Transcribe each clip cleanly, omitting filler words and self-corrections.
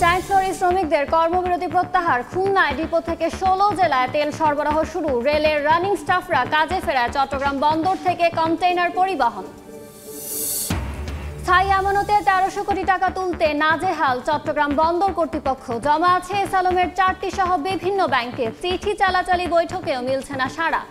Tank lorry শ্রমিকদের কর্মবিরতি প্রত্যাহার। খুলনায় ডিপো থেকে 16 জেলায় তেল সরবরাহ শুরু। রেলের রানিং স্টাফরা কাজে ফেরায়। চট্টগ্রাম বন্দর থেকে কন্টেইনার পরিবহন। স্থায়ী আমানতে 1300 কোটি টাকা তুলতে নাজেহাল চট্টগ্রাম বন্দর কর্তৃপক্ষ। জমা আছে এস আলমের 4টি সহ বিভিন্ন ব্যাংকে। চিঠি চালাচালি বৈঠকেও মিলছে না সাড়া।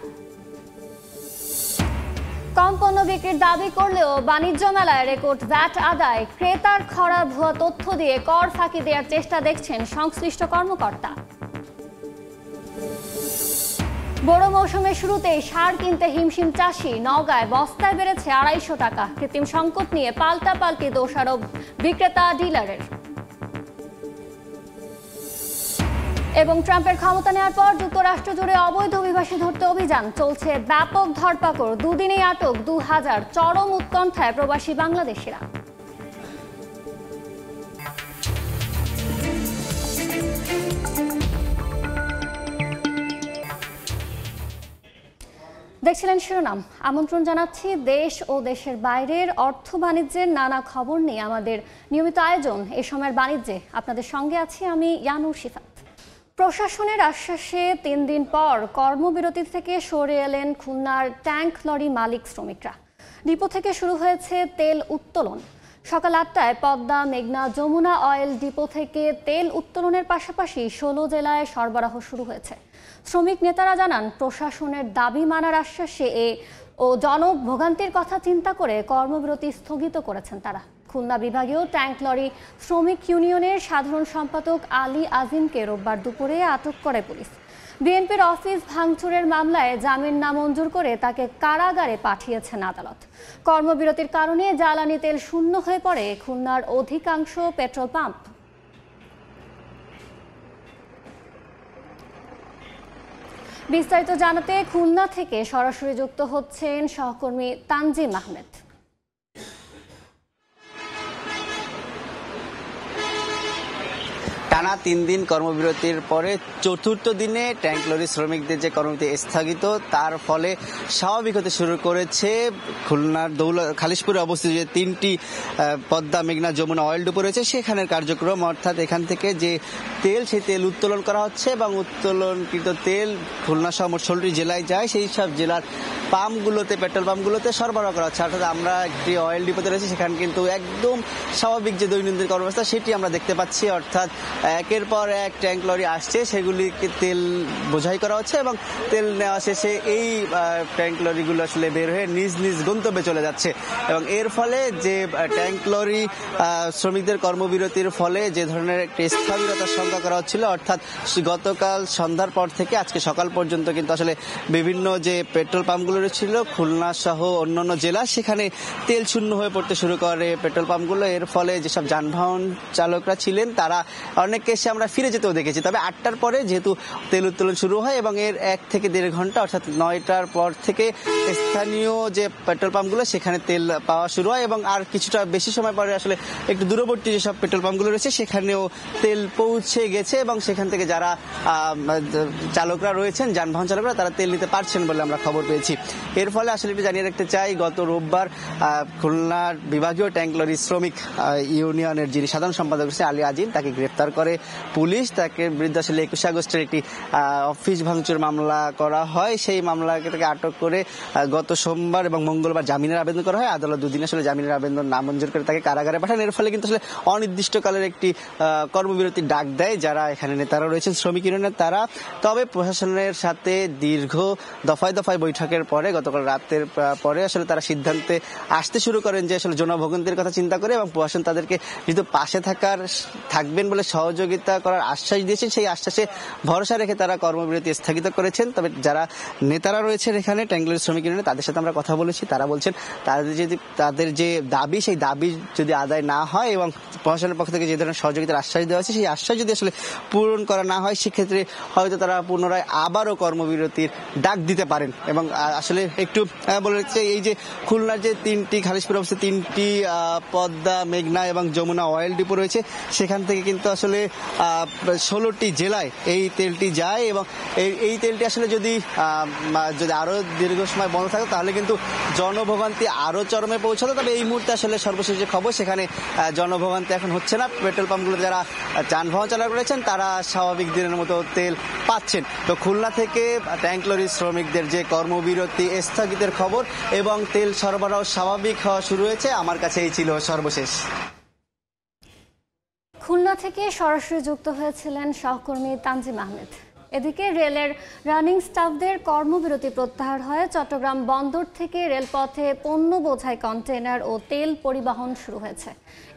কম পণ্য বিক্রির দাবি করলেও বাণিজ্য মেলায় রেকর্ড ভ্যাট আদায়। ক্রেতার খরা ভুয়া তথ্য দিয়ে কর ফাঁকি দেওয়ার চেষ্টা দেখছেন সংশ্লিষ্ট কর্মকর্তা। বড় মৌসুমের শুরুতেই সার কিনতে হিমশিম চাষি। নওগাঁয় বস্তায় বেড়েছে 250 টাকা। কৃত্রিম সংকট নিয়ে পাল্টাপাল্টি দোষারোপ বিক্রেতা ডিলারের। এবং ট্রাম্পের ক্ষমতা নেওয়ার পর যুক্তরাষ্ট্র জুড়ে অবৈধ অভিবাসী ধরতে অভিযান চলছে। ব্যাপক ধরপাকড়, দুদিনেই আটক 2000। চরম উৎকণ্ঠায় প্রবাসী বাংলাদেশিরা। দেখছিলেন শিরোনাম। আমন্ত্রণ জানাচ্ছি দেশ ও দেশের বাইরের অর্থ বাণিজ্যের নানা খবর নিয়ে আমাদের নিয়মিত আয়োজন এ সময়ের বাণিজ্যে। আপনাদের সঙ্গে আছি আমি ইয়ানুর শিফাত। প্রশাসনের আশ্বাসে 3 দিন পর কর্মবিরতি থেকে সরে এলেন খুলনার ট্যাঙ্ক লরি মালিক শ্রমিকরা। ডিপো থেকে শুরু হয়েছে তেল উত্তোলন। সকাল 8টায় পদ্মা, মেঘনা, যমুনা অয়েল ডিপো থেকে তেল উত্তোলনের পাশাপাশি 16 জেলায় সরবরাহ শুরু হয়েছে। শ্রমিক নেতারা জানান, প্রশাসনের দাবি মানার আশ্বাসে ও জনভোগান্তির কথা চিন্তা করে কর্মবিরতি স্থগিত করেছেন তারা। খুলনা বিভাগীয় ট্যাঙ্ক লরি শ্রমিক ইউনিয়নের সাধারণ সম্পাদক আলী আজিমকে রোববার দুপুরে আটক করে পুলিশ। বিএনপির অফিস ভাঙচুরের মামলায় জামিন নামঞ্জুর করে তাকে কারাগারে পাঠিয়েছেন আদালত। কর্মবিরতির কারণে জ্বালানি তেল শূন্য হয়ে পড়ে খুলনার অধিকাংশ পেট্রোল পাম্প। বিস্তারিত জানাতে খুলনা থেকে সরাসরি যুক্ত হচ্ছেন সহকর্মী তানজিম আহমেদ। টানা 3 দিন কর্মবিরতির পরে চতুর্থ দিনে ট্যাঙ্ক লরি শ্রমিকদের যে কর্মবিরতি স্থগিত, তার ফলে স্বাভাবিক হতে শুরু করেছে খুলনার খালিশপুরে অবস্থিত যে 3টি পদ্মা, মেঘনা, যমুনা অয়েল ডিপো রয়েছে সেখানের কার্যক্রম। অর্থাৎ এখান থেকে যে তেল, সেই তেল উত্তোলন করা হচ্ছে এবং উত্তোলনকৃত তেল খুলনা সহ মোট 16টি জেলায় যায়। সেই সব জেলার পাম্পগুলোতে, পেট্রোল পাম্পগুলোতে সরবরাহ করা হচ্ছে। অর্থাৎ আমরা একটি অয়েল ডিপোতে রয়েছে, সেখানে কিন্তু একদম স্বাভাবিক যে দৈনন্দিন কর্মব্যবস্থা সেটি আমরা দেখতে পাচ্ছি। অর্থাৎ একের পর এক ট্যাঙ্ক লরি আসছে, সেগুলিকে তেল বোঝাই করা হচ্ছে এবং তেল নেওয়া শেষে এই ট্যাঙ্ক লরিগুলো আসলে বের হয়ে নিজ নিজ গন্তব্যে চলে যাচ্ছে। এবং এর ফলে যে ট্যাঙ্ক লরি শ্রমিকদের কর্মবিরতির ফলে যে ধরনের একটি স্থবিরতার শঙ্কা করা হচ্ছিল, অর্থাৎ গতকাল সন্ধ্যার পর থেকে আজকে সকাল পর্যন্ত কিন্তু আসলে বিভিন্ন যে পেট্রোল পাম্পগুলো ছিল খুলনা সহ অন্যান্য জেলা, সেখানে তেল শূন্য হয়ে পড়তে শুরু করে পেট্রোল পাম্পগুলো। এর ফলে যেসব যানবাহন চালকরা ছিলেন তারা অনেককে এসে আমরা ফিরে যেতেও দেখেছি। তবে 8টার পরে যেহেতু তেল উত্তোলন শুরু হয় এবং এর 1 থেকে 1.5 ঘন্টা অর্থাৎ 9টার পর থেকে স্থানীয় যে পেট্রোল পাম্পগুলো সেখানে তেল পাওয়া শুরু হয় এবং আর কিছুটা বেশি সময় পরে আসলে একটু দূরবর্তী যেসব পেট্রোল পাম্পগুলো রয়েছে সেখানেও তেল পৌঁছে গেছে এবং সেখান থেকে যারা চালকরা রয়েছেন, যানবাহন চালকরা, তারা তেল নিতে পারছেন বলে আমরা খবর পেয়েছি। এর ফলে আসলে একটু জানিয়ে রাখতে চাই, গত রোববার খুলনার বিভাগীয় ট্যাঙ্ক লরি শ্রমিক ইউনিয়নের যিনি সাধারণ সম্পাদক রয়েছে আলী আজিম, তাকে গ্রেফতার করে পুলিশ। তাকে বিরুদ্ধে আসলে 21 আগস্টের একটি অফিস ভাঙচুর মামলা করা হয়। সেই মামলাকে তাকে আটক করে গত সোমবার এবং মঙ্গলবার জামিনের আবেদন করা হয়। আদালত 2 দিন আসলে জামিনের আবেদন নামঞ্জুর করে তাকে কারাগারে পাঠান। এর ফলে কিন্তু আসলে অনির্দিষ্টকালের একটি কর্মবিরতির ডাক দেয় যারা এখানে নেতারা রয়েছেন শ্রমিক ইউনিয়নের তারা। তবে প্রশাসনের সাথে দীর্ঘ দফায় দফায় বৈঠকের পরে গতকাল রাতের পরে আসলে তারা সিদ্ধান্তে আসতে শুরু করেন যে আসলে জনভোগান্তির কথা চিন্তা করে এবং প্রশাসন তাদেরকে যেহেতু পাশে থাকবেন বলে সহযোগিতা করার আশ্বাস দিয়েছেন, সেই আশ্বাসে ভরসা রেখে তারা কর্মবিরতি স্থগিত করেছেন। তবে যারা নেতারা রয়েছেন এখানে ট্যাঙ্ক লরি শ্রমিক ইউনিয়নে, তাদের সাথে আমরা কথা বলেছি। তারা বলছেন তাদের যে দাবি, সেই দাবি যদি আদায় না হয় এবং প্রশাসনের পক্ষ থেকে যে ধরনের সহযোগিতার আশ্বাস দেওয়া হয়েছে সেই আশ্বাস যদি আসলে পূরণ করা না হয়, সেক্ষেত্রে হয়তো তারা পুনরায় আবারও কর্মবিরতির ডাক দিতে পারেন। এবং আসলে আসলে একটু বলে রাখতে এই যে খুলনার যে তিনটি খালিশপুরে অবস্থিত তিনটি পদ্মা, মেঘনা এবং যমুনা অয়েল ডিপো রয়েছে, সেখান থেকে কিন্তু আসলে 16টি জেলায় এই তেলটি যায় এবং এই তেলটি আসলে যদি আরো দীর্ঘ সময় বন্ধ থাকে তাহলে কিন্তু জনভোগান্তি আরো চরমে পৌঁছাতো। তবে এই মুহূর্তে আসলে সর্বশেষ যে খবর, সেখানে জনভোগান্তি এখন হচ্ছে না। পেট্রোল পাম্পগুলোতে যারা যানবাহন চালনা করেছেন তারা স্বাভাবিক দিনের মতো তেল পাচ্ছেন। তো খুলনা থেকে ট্যাঙ্ক লরি শ্রমিকদের যে কর্মবিরতি স্থগিতের খবর এবং তেল সরবরাহ স্বাভাবিক হওয়া শুরু হয়েছে, আমার কাছে এই ছিল সর্বশেষ। খুলনা থেকে সরাসরি যুক্ত হয়েছিলেন সহকর্মী তানজিম আহমেদ। এদিকে রেলের রানিং স্টাফদের কর্মবিরতি প্রত্যাহার হয়। চট্টগ্রাম বন্দর থেকে রেলপথে পণ্য বোঝাই কন্টেনার ও তেল পরিবহন শুরু হয়েছে।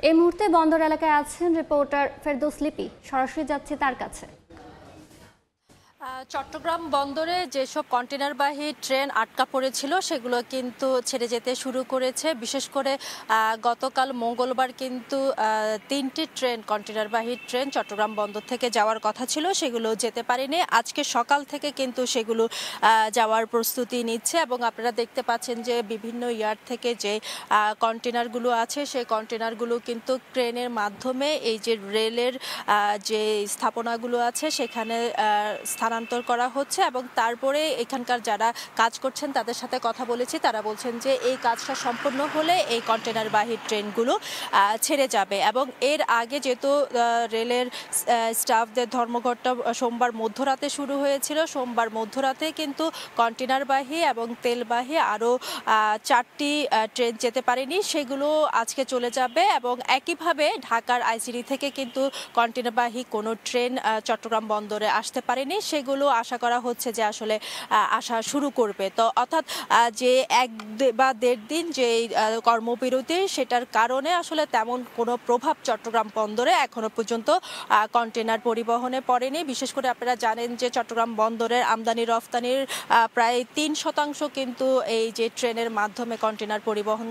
এই মুহূর্তে বন্দর এলাকায় আছেন রিপোর্টার ফেরদৌস লিপি, সরাসরি যাচ্ছি তার কাছে। চট্টগ্রাম বন্দরে যেসব কন্টেনারবাহী ট্রেন আটকা পড়েছিল সেগুলো কিন্তু ছেড়ে যেতে শুরু করেছে। বিশেষ করে গতকাল মঙ্গলবার কিন্তু 3টি ট্রেন, কন্টেনারবাহী ট্রেন চট্টগ্রাম বন্দর থেকে যাওয়ার কথা ছিল, সেগুলো যেতে পারেনি। আজকে সকাল থেকে কিন্তু সেগুলো যাওয়ার প্রস্তুতি নিচ্ছে এবং আপনারা দেখতে পাচ্ছেন যে বিভিন্ন ইয়ার্ড থেকে যে কন্টেনারগুলো আছে সেই কন্টেনারগুলো কিন্তু ট্রেনের মাধ্যমে এই যে রেলের যে স্থাপনাগুলো আছে সেখানে স্থানান্তর করা হচ্ছে এবং তারপরে এখানকার যারা কাজ করছেন তাদের সাথে কথা বলেছি, তারা বলছেন যে এই কাজটা সম্পূর্ণ হলে এই কন্টেনারবাহী ট্রেনগুলো ছেড়ে যাবে। এবং এর আগে যেহেতু রেলের স্টাফদের ধর্মঘটটা সোমবার মধ্যরাতে শুরু হয়েছিল, সোমবার মধ্যরাতে কিন্তু কন্টেনারবাহী এবং তেলবাহী আরও 4টি ট্রেন যেতে পারেনি, সেগুলো আজকে চলে যাবে। এবং একইভাবে ঢাকার আইসিডি থেকে কিন্তু কন্টেনারবাহী কোনো ট্রেন চট্টগ্রাম বন্দরে আসতে পারেনি, সেগুলো আশা করা হচ্ছে যে আসলে আসা শুরু করবে। তো অর্থাৎ যে 1 বা 1.5 দিন যে কর্মবিরতি, সেটার কারণে আসলে তেমন কোনো প্রভাব চট্টগ্রাম বন্দরে এখনো পর্যন্ত কন্টেনার পরিবহনে পড়েনি। বিশেষ করে আপনারা জানেন যে চট্টগ্রাম বন্দরের আমদানি রফতানির প্রায় 3% কিন্তু এই যে ট্রেনের মাধ্যমে কন্টেনার পরিবহন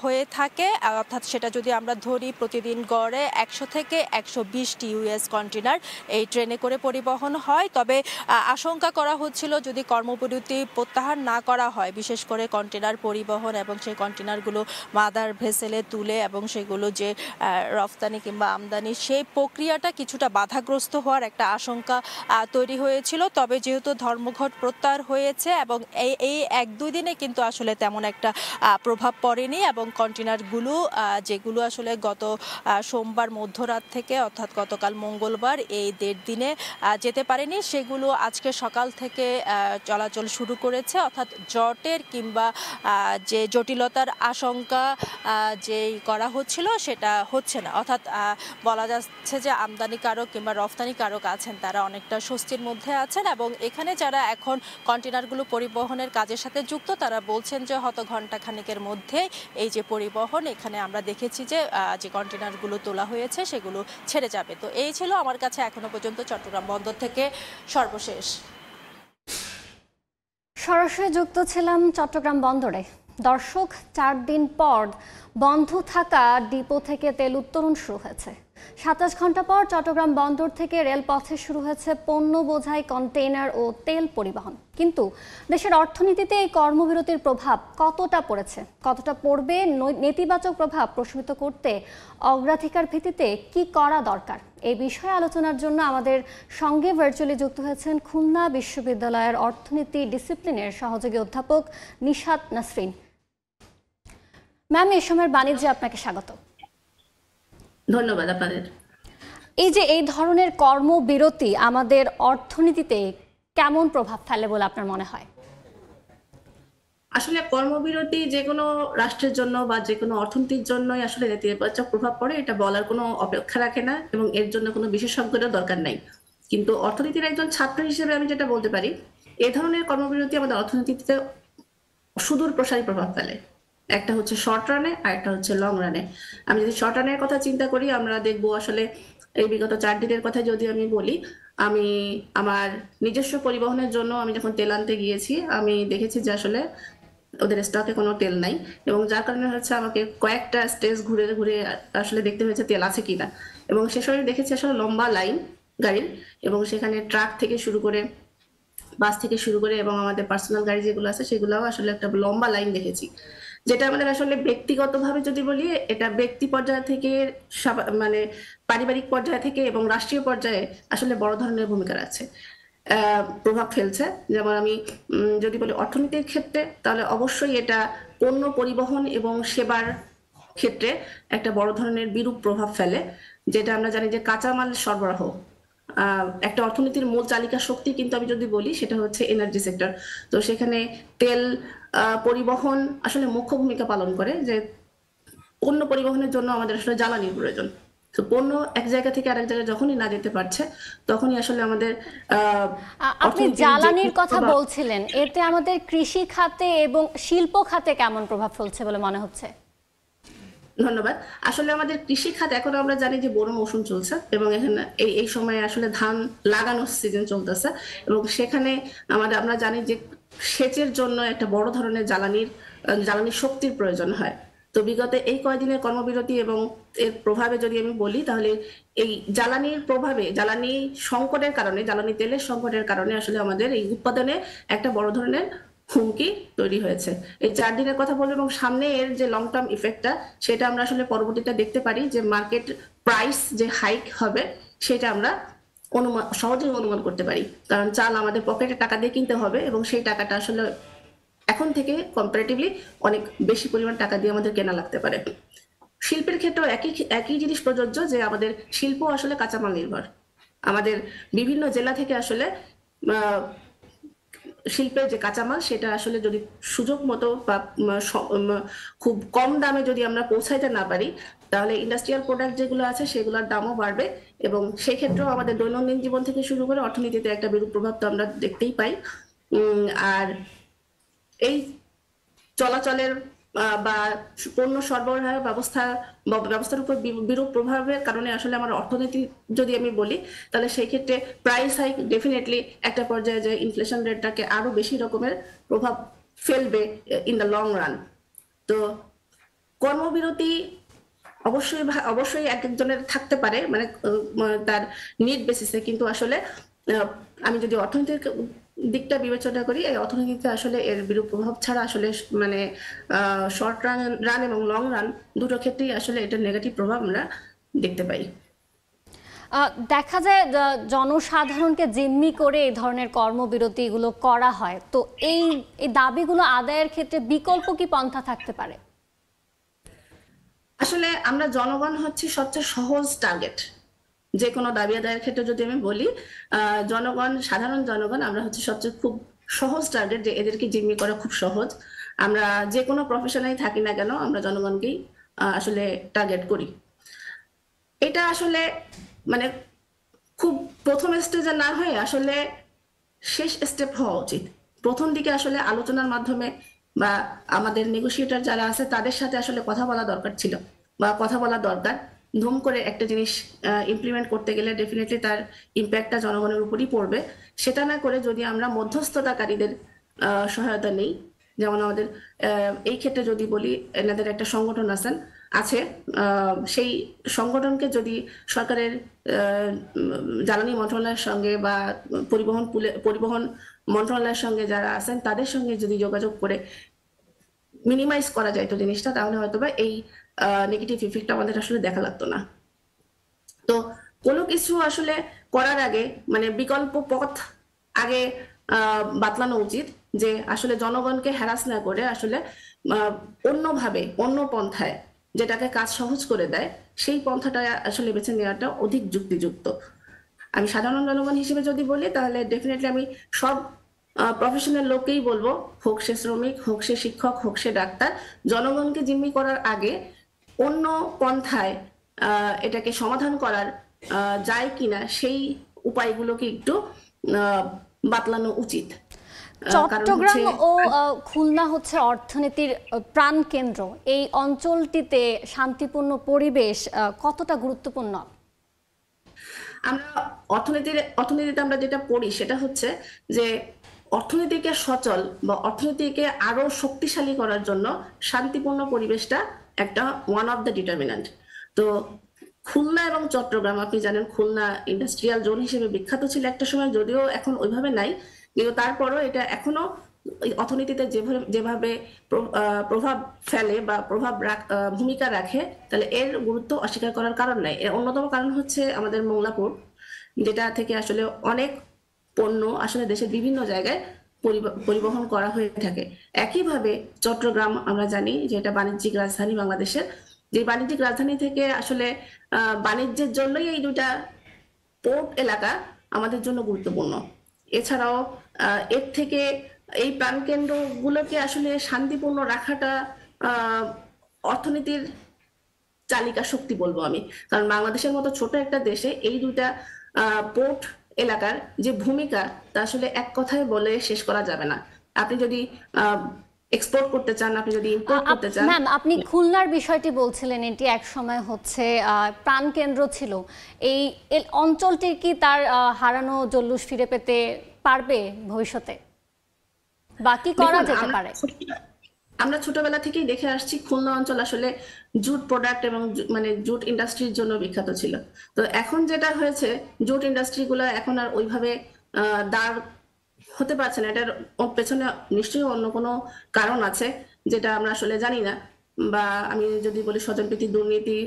হয়ে থাকে। অর্থাৎ সেটা যদি আমরা ধরি, প্রতিদিন গড়ে 100 থেকে 120টি ইউএস কন্টেনার এই ট্রেনে করে পরিবহন হয়। তবে আশঙ্কা করা হচ্ছিল যদি কর্মবিরতি প্রত্যাহার না করা হয়, বিশেষ করে কন্টেনার পরিবহন এবং সেই কন্টেনারগুলো মাদার ভেসেলে তুলে এবং সেগুলো যে রফতানি কিংবা আমদানি, সেই প্রক্রিয়াটা কিছুটা বাধাগ্রস্ত হওয়ার একটা আশঙ্কা তৈরি হয়েছিল। তবে যেহেতু ধর্মঘট প্রত্যাহার হয়েছে এবং এই 1-2 দিনে কিন্তু আসলে তেমন একটা প্রভাব পড়েনি এবং কন্টেনারগুলো যেগুলো আসলে গত সোমবার মধ্যরাত থেকে অর্থাৎ গতকাল মঙ্গলবার এই 1.5 দিনে যেতে পারেনি, সেগুলো আজকে সকাল থেকে চলাচল শুরু করেছে। অর্থাৎ জটের কিংবা যে জটিলতার আশঙ্কা যেই করা হচ্ছিল সেটা হচ্ছে না। অর্থাৎ বলা যাচ্ছে যে আমদানিকারক কিংবা রফতানিকারক আছেন তারা অনেকটা স্বস্তির মধ্যে আছেন এবং এখানে যারা এখন কন্টেনারগুলো পরিবহনের কাজের সাথে যুক্ত তারা বলছেন যে হয়তো ঘন্টা খানেকের মধ্যে এই যে পরিবহন, এখানে আমরা দেখেছি যে যে কন্টেনারগুলো তোলা হয়েছে সেগুলো ছেড়ে যাবে। তো এই ছিল আমার কাছে এখনো পর্যন্ত চট্টগ্রাম বন্দর থেকে সর্বশেষ। সরাসরি যুক্ত ছিলাম চট্টগ্রাম বন্দরে। দর্শক, 4 দিন পর বন্ধ থাকা ডিপো থেকে তেল উত্তোলন শুরু হয়েছে। 27 ঘন্টা পর চট্টগ্রাম বন্দর থেকে রেলপথে শুরু হয়েছে পণ্য বোঝাই কন্টেইনার ও তেল পরিবহন। কিন্তু দেশের অর্থনীতিতে এই কর্মবিরতির প্রভাব কতটা পড়েছে, কতটা পড়বে, নেতিবাচক প্রভাব প্রশমিত করতে অগ্রাধিকার ভিত্তিতে কি করা দরকার, এই বিষয়ে আলোচনার জন্য আমাদের সঙ্গে ভার্চুয়ালি যুক্ত হয়েছেন খুলনা বিশ্ববিদ্যালয়ের অর্থনীতি ডিসিপ্লিনের সহযোগী অধ্যাপক নিশাত নাসরিন। ম্যাম, এই সময়ের বাণিজ্যে আপনাকে স্বাগত। ধন্যবাদ আপনাদের। এই ধরনের কর্মবিরতি আমাদের অর্থনীতিতে কেমন প্রভাব ফেলে বলে আপনার মনে হয়? আসলে কর্মবিরতি যে কোনো রাষ্ট্রের জন্য বা যে কোনো অর্থনীতির জন্যই আসলে নেতিবাচক প্রভাব পড়ে, এটা বলার কোনো অপেক্ষা রাখে না এবং এর জন্য কোনো বিশেষজ্ঞের দরকার নাই। কিন্তু অর্থনীতির একজন ছাত্র হিসেবে আমি যেটা বলতে পারি, এ ধরনের কর্মবিরতি আমাদের অর্থনীতিতে সুদূর প্রসারী প্রভাব ফেলে। একটা হচ্ছে শর্ট রানে আর একটা হচ্ছে লং রানে। আমি যদি শর্ট রানের কথা চিন্তা করি, আমরা দেখবো আসলে এই বিগত 4 দিনের কথা যদি আমি বলি, আমি আমার নিজস্ব পরিবহনের জন্য আমি যখন তেল আনতে গিয়েছি, আমি দেখেছি যে আসলে ওদের স্টকে কোনো তেল নাই এবং যার কারণে হচ্ছে আমাকে কয়েকটা স্টেজ ঘুরে ঘুরে আসলে দেখতে হয়েছে তেল আছে কিনা। এবং সে সময় দেখেছি আসলে লম্বা লাইন গাড়ির এবং সেখানে ট্রাক থেকে শুরু করে বাস থেকে শুরু করে এবং আমাদের পার্সোনাল গাড়ি যেগুলো আছে সেগুলোও আসলে একটা লম্বা লাইন দেখেছি, যেটা আমাদের আসলে ব্যক্তিগতভাবে যদি বলি, এটা ব্যক্তি পর্যায় থেকে মানে পারিবারিক পর্যায় থেকে এবং রাষ্ট্রীয় পর্যায়ে আসলে বড় ধরনের ভূমিকা রাখছে, প্রভাব ফেলছে। যেমন আমি যদি বলি অর্থনীতির ক্ষেত্রে, তাহলে অবশ্যই এটা পণ্য পরিবহন এবং সেবার ক্ষেত্রে একটা বড় ধরনের বিরূপ প্রভাব ফেলে। যেটা আমরা জানি যে কাঁচামাল সরবরাহ একটা অর্থনীতির মূল চালিকা শক্তি, কিন্তু আমি যদি বলি সেটা হচ্ছে এনার্জি সেক্টর। তো সেখানে তেল পরিবহন আসলে মুখ্য ভূমিকা পালন করে, যে পণ্য পরিবহনের জন্য আমাদের আসলে জ্বালানির প্রয়োজন। তো পণ্য এক জায়গা থেকে আরেক জায়গায় যখনই না যেতে পারছে, তখনই আসলে আমাদের আপনি জ্বালানির কথা বলছিলেন, এতে আমাদের কৃষি খাতে এবং শিল্প খাতে কেমন প্রভাব ফেলছে বলে মনে হচ্ছে? ধন্যবাদ। আসলে আমাদের কৃষি খাত, এখন আমরা জানি যে বোরো মৌসুম চলছে এবং এখানে এই সময়ে আসলে ধান লাগানোর সিজন চলতেছে, এবং সেখানে আমরা জানি যে সেচের জন্য একটা বড় ধরনের জ্বালানির শক্তির প্রয়োজন হয়। তো বিগত এই কয়েকদিনের কর্মবিরতি এবং এর প্রভাবে যদি আমি বলি, তাহলে এই জ্বালানির প্রভাবে, জ্বালানি সংকটের কারণে, জ্বালানি তেলের সংকটের কারণে আসলে আমাদের এই উৎপাদনে একটা বড় ধরনের হুমকি তৈরি হয়েছে। এই 4 দিনের কথা বলবো, এবং সামনে এর যে লং টার্ম ইফেক্টটা, সেটা আমরা আসলে পরবর্তীতে দেখতে পারি, যে মার্কেট প্রাইস যে হাইক হবে সেটা আমরা সহজেই অনুমান করতে পারি। কারণ চাল আমাদের পকেটে টাকা দিয়ে কিনতে হবে, এবং সেই টাকাটা আসলে এখন থেকে কম্পারেটিভলি অনেক বেশি পরিমাণ টাকা দিয়ে আমাদের কেনা লাগতে পারে। শিল্পের ক্ষেত্রেও একই জিনিস প্রযোজ্য, যে আমাদের শিল্প আসলে কাঁচামাল নির্ভর। আমাদের বিভিন্ন জেলা থেকে আসলে শিল্পের যে কাঁচামাল, সেটা আসলে যদি সুযোগ মতো বা খুব কম দামে যদি আমরা পৌঁছাইতে না পারি, তাহলে ইন্ডাস্ট্রিয়াল প্রোডাক্ট যেগুলো আছে সেগুলোর দামও বাড়বে, এবং সেই ক্ষেত্রেও আমাদের দৈনন্দিন জীবন থেকে শুরু করে অর্থনীতিতে একটা বিরূপ প্রভাব তো আমরা দেখতেই পাই। আর এই চলাচলের বা পণ্য সরবরাহ ব্যবস্থার উপর বিরূপ প্রভাবের কারণে আসলে আমার অর্থনীতি যদি আমি বলি, তাহলে সেই ক্ষেত্রে প্রাইস হাইক ডেফিনেটলি একটা পর্যায়ে যে ইনফ্লেশন রেটটাকে আরো বেশি রকমের প্রভাব ফেলবে ইন দ্য লং রান। তো কর্মবিরতি অবশ্যই এক একজনের থাকতে পারে, মানে তার নিড বেসিসে, কিন্তু আসলে আমি যদি অর্থনীতির দিকটা বিবেচনা করি, এই অর্থনীতিতে আসলে এর বিরূপ প্রভাব ছাড়া আসলে মানে শর্ট রান এবং লং রান দুটো ক্ষেত্রেই আসলে এটার নেগেটিভ প্রভাব আমরা দেখতে পাই। দেখা যায় জনসাধারণকে জিম্মি করে এই ধরনের কর্মবিরতিগুলো করা হয়, তো এই দাবিগুলো আদায়ের ক্ষেত্রে বিকল্প কি পন্থা থাকতে পারে? আসলে আমরা জনগণ হচ্ছে সবচেয়ে সহজ টার্গেট। যে কোনো দাবি আদায়ের ক্ষেত্রে যদি আমি বলি, সাধারণ জনগণ আমরা হচ্ছে সবচেয়ে খুব সহজ টার্গেট, যে এদেরকে জিম্মি করা খুব সহজ। আমরা যে কোনো প্রফেশনেই থাকি না কেন, আমরা জনগণকেই আসলে টার্গেট করি। এটা আসলে মানে খুব প্রথম স্টেজে না হয়ে আসলে শেষ স্টেপ হওয়া উচিত। প্রথম দিকে আসলে আলোচনার মাধ্যমে বা আমাদের নেগোসিয়েটর যারা আছে তাদের সাথে আসলে কথা বলা দরকার ছিল, বা কথা বলা দরকার। ধুম করে একটা জিনিস ইমপ্লিমেন্ট করতে গেলে ডেফিনেটলি তার ইম্প্যাক্টটা জনগণের উপরই পড়বে। সেটা না করে যদি আমরা মধ্যস্থতাকারীদের সহায়তা নেই, যেমন আমাদের এই ক্ষেত্রে যদি বলি, এনাদের একটা সংগঠন আছে, সেই সংগঠনকে যদি সরকারের জ্বালানি মন্ত্রণালয়ের সঙ্গে বা পরিবহন মন্ত্রণালয়ের সঙ্গে যারা আছেন তাদের সঙ্গে যদি যোগাযোগ করে মিনিমাইজ করা যায় তো জিনিসটা, তাহলে হয়তোবা এই নেগেটিভ ইফেক্ট আমাদের আসলে দেখা লাগতো না। তো কোনো কিছু আসলে করার আগে মানে বিকল্প পথ আগে বাতলানো উচিত, যে আসলে জনগণকে হ্যারাস না করে আসলে অন্যভাবে, অন্য পন্থায় যেটাকে কাজ সহজ করে দেয়, সেই পন্থাটা আসলে বেছে নেওয়াটা অধিক যুক্তিযুক্ত। আমি সাধারণ জনগণ হিসেবে যদি বলি, তাহলে ডেফিনেটলি আমি সব প্রফেশনাল লোককেই বলবো, হোক সে শ্রমিক, হোক সে শিক্ষক, হোক সে ডাক্তার, জনগণকে জিম্মি করার আগে অন্য পন্থায় এটাকে সমাধান করার যায় কিনা সেই উপায়গুলোকে একটু বাতলানো উচিত। চট্টগ্রাম ও খুলনা হচ্ছে অর্থনীতির প্রাণকেন্দ্র। এই অঞ্চলটিতে শান্তিপূর্ণ পরিবেশ কতটা গুরুত্বপূর্ণ? আমরা অর্থনীতিতে আমরা যেটা পড়ি সেটা হচ্ছে যে অর্থনীতিকে সচল বা অর্থনীতিকে আরো শক্তিশালী করার জন্য শান্তিপূর্ণ পরিবেশটা একটা ওয়ান অফ দ্য ডিটারমিনেন্ট। তো খুলনা এবং চট্টগ্রাম, আপনি জানেন খুলনা ইন্ডাস্ট্রিয়াল জোন হিসেবে বিখ্যাত ছিল একটা সময়, যদিও এখন ওইভাবে নাই, কিন্তু তারপরও এটা এখনো অর্থনীতিতে যেভাবে প্রভাব ফেলে বা ভূমিকা রাখে, তাহলে এর গুরুত্ব অস্বীকার করার কারণ নাই। এর অন্যতম কারণ হচ্ছে আমাদের মোংলা পোর্ট, যেটা থেকে আসলে অনেক পণ্য আসলে দেশের বিভিন্ন জায়গায় পরিবহন করা হয়ে থাকে। একইভাবে চট্টগ্রাম আমরা জানি যে এটা বাণিজ্যিক রাজধানী বাংলাদেশের, যে বাণিজ্যিক রাজধানী থেকে আসলে বাণিজ্যের জন্যই এই দুটা পোর্ট এলাকা আমাদের জন্য গুরুত্বপূর্ণ। এছাড়াও এর থেকে এই প্রাণকেন্দ্রগুলোকে আসলে শান্তিপূর্ণ রাখাটা অর্থনীতির চালিকা শক্তি বলবো আমি, কারণ বাংলাদেশের মতো ছোট একটা দেশে এই দুইটা পোর্ট এলাকার যে ভূমিকা তা আসলে এক কথায় বলে শেষ করা যাবে না। আপনি যদি এক্সপোর্ট করতে চান, আপনি যদি ইম্পোর্ট করতে চান। ম্যাম, আপনি খুলনার বিষয়টি বলছিলেন, এটি এক সময় হচ্ছে প্রাণকেন্দ্র ছিল। এই অঞ্চলটি কি তার হারানো জল্লুস ফিরে পেতে পারবে ভবিষ্যতে, বা কি করা যেতে পারে? আমরা ছোটবেলা থেকেই দেখে আসছি খুলনা অঞ্চল আসলে জুট প্রোডাক্ট এবং মানে জুট ইন্ডাস্ট্রির জন্য বিখ্যাত ছিল। তো এখন যেটা হয়েছে, জুট ইন্ডাস্ট্রিগুলো এখন আর ওইভাবে দাঁড় হতে পারছে না। এটার পেছনে নিশ্চয়ই অন্য কোনো কারণ আছে যেটা আমরা আসলে জানি না, বা আমি যদি বলি স্বজনপ্রীতি, দুর্নীতি,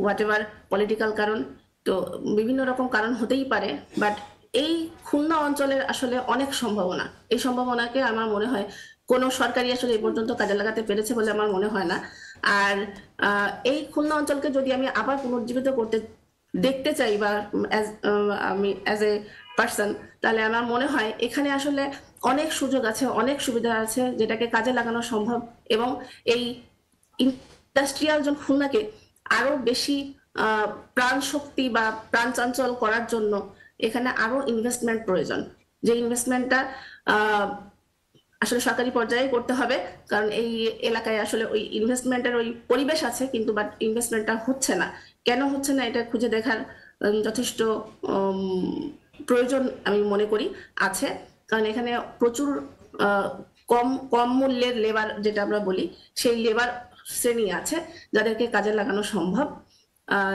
হোয়াট এভার পলিটিক্যাল কারণ, তো বিভিন্ন রকম কারণ হতেই পারে। বাট এই খুলনা অঞ্চলের আসলে অনেক সম্ভাবনা, এই সম্ভাবনাকে আমার মনে হয় কোনো সরকারই আসলে এই পর্যন্ত কাজে লাগাতে পেরেছে বলে আমার মনে হয় না। আর এই খুলনা অঞ্চলকে যদি আমি আবার পুনর্জীবিত করতে দেখতে চাই, বা আমি অ্যাজ এ পার্সন, তাহলে আমার মনে হয় এখানে আসলে অনেক সুযোগ আছে, অনেক সুবিধা আছে যেটাকে কাজে লাগানো সম্ভব, এবং এই ইন্ডাস্ট্রিয়াল জোন খুলনাকে আরো বেশি প্রাণ শক্তি বা প্রাণ চাঞ্চল করার জন্য এখানে আরো ইনভেস্টমেন্ট প্রয়োজন। যে ইনভেস্টমেন্টটা আসলে সরকারি পর্যায়ে করতে হবে, কারণ এই এলাকায় আসলে ওই ইনভেস্টমেন্টের ওই পরিবেশ আছে, কিন্তু বাট ইনভেস্টমেন্টটা হচ্ছে না। কেন হচ্ছে না এটা খুঁজে দেখার যথেষ্ট প্রয়োজন আমি মনে করি আছে, কারণ এখানে প্রচুর কম মূল্যের লেবার, যেটা আমরা বলি, সেই লেবার শ্রেণী আছে যাদেরকে কাজে লাগানো সম্ভব,